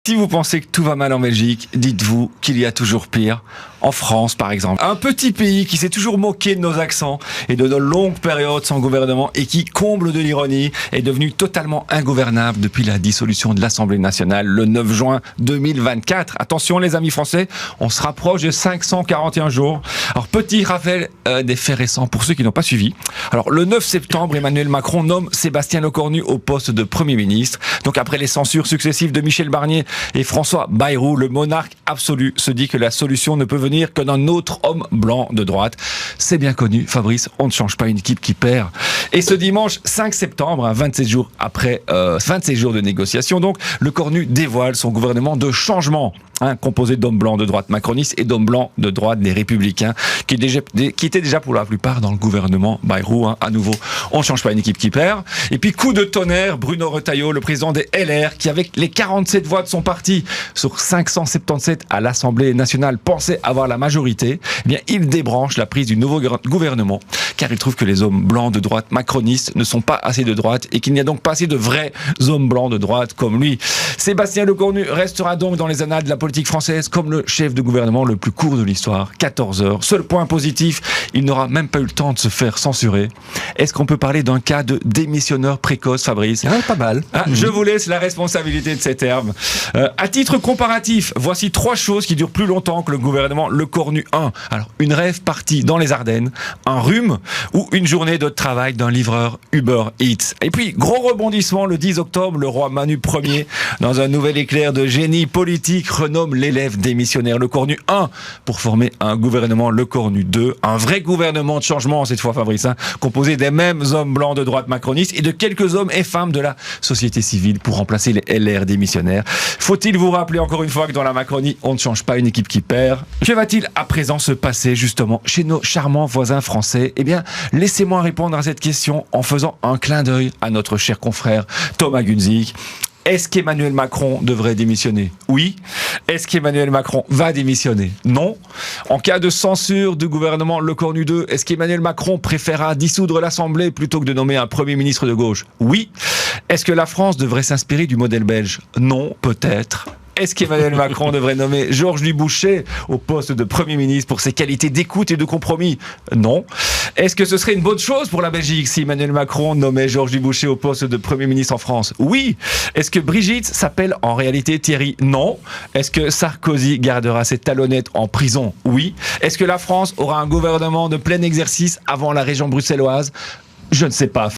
Si vous pensez que tout va mal en Belgique, dites-vous qu'il y a toujours pire. En France, par exemple. Un petit pays qui s'est toujours moqué de nos accents et de nos longues périodes sans gouvernement et qui, comble de l'ironie, est devenu totalement ingouvernable depuis la dissolution de l'Assemblée nationale le 9 juin 2024. Attention les amis français, on se rapproche de 541 jours. Alors petit rappel des faits récents pour ceux qui n'ont pas suivi. Alors le 9 septembre, Emmanuel Macron nomme Sébastien Lecornu au poste de Premier ministre. Donc après les censures successives de Michel Barnier et François Bayrou, le monarque absolu se dit que la solution ne peut venir que d'un autre homme blanc de droite. C'est bien connu, Fabrice, on ne change pas une équipe qui perd. Et ce dimanche 5 septembre, 27 jours après 27 jours de négociations, donc, Lecornu dévoile son gouvernement de changement, composé d'hommes blancs de droite macronistes et d'hommes blancs de droite des Républicains, qui étaient déjà pour la plupart dans le gouvernement Bayrou. À nouveau, on ne change pas une équipe qui perd. Et puis, coup de tonnerre, Bruno Retailleau, le président des LR, qui avec les 47 voix de son parti sur 577 à l'Assemblée nationale pensait avoir la majorité, eh bien, il débranche la prise du nouveau gouvernement, car il trouve que les hommes blancs de droite macronistes ne sont pas assez de droite et qu'il n'y a donc pas assez de vrais hommes blancs de droite comme lui. Sébastien Lecornu restera donc dans les annales de la politique française comme le chef de gouvernement le plus court de l'histoire, 14 heures. Seul point positif, il n'aura même pas eu le temps de se faire censurer. Est-ce qu'on peut parler d'un cas de démissionneur précoce, Fabrice ? Pas mal. Je vous laisse la responsabilité de ces termes. À titre comparatif, voici 3 choses qui durent plus longtemps que le gouvernement Lecornu 1. Alors, une rêve partie dans les Ardennes, un rhume ou une journée de travail d'un livreur Uber Eats. Et puis, gros rebondissement, le 10 octobre, le roi Manu Ier, dans un nouvel éclair de génie politique, renomme l'élève démissionnaire Lecornu 1 pour former un gouvernement Lecornu 2. Un vrai gouvernement de changement, cette fois, Fabrice, composé des mêmes hommes blancs de droite macronistes et de quelques hommes et femmes de la société civile pour remplacer les LR démissionnaires. Faut-il vous rappeler encore une fois que dans la Macronie, on ne change pas une équipe qui perd ? Que va-t-il à présent se passer justement chez nos charmants voisins français ? Eh bien, laissez-moi répondre à cette question en faisant un clin d'œil à notre cher confrère Thomas Gunzig. Est-ce qu'Emmanuel Macron devrait démissionner ? Oui. Est-ce qu'Emmanuel Macron va démissionner ? Non. En cas de censure du gouvernement Lecornu 2, est-ce qu'Emmanuel Macron préférera dissoudre l'Assemblée plutôt que de nommer un Premier ministre de gauche ? Oui. Est-ce que la France devrait s'inspirer du modèle belge ? Non, peut-être. Est-ce qu'Emmanuel Macron devrait nommer Georges Boucher au poste de Premier ministre pour ses qualités d'écoute et de compromis ? Non. Est-ce que ce serait une bonne chose pour la Belgique si Emmanuel Macron nommait Georges Boucher au poste de Premier ministre en France ? Oui. Est-ce que Brigitte s'appelle en réalité Thierry ? Non. Est-ce que Sarkozy gardera ses talonnettes en prison ? Oui. Est-ce que la France aura un gouvernement de plein exercice avant la région bruxelloise ? Je ne sais pas.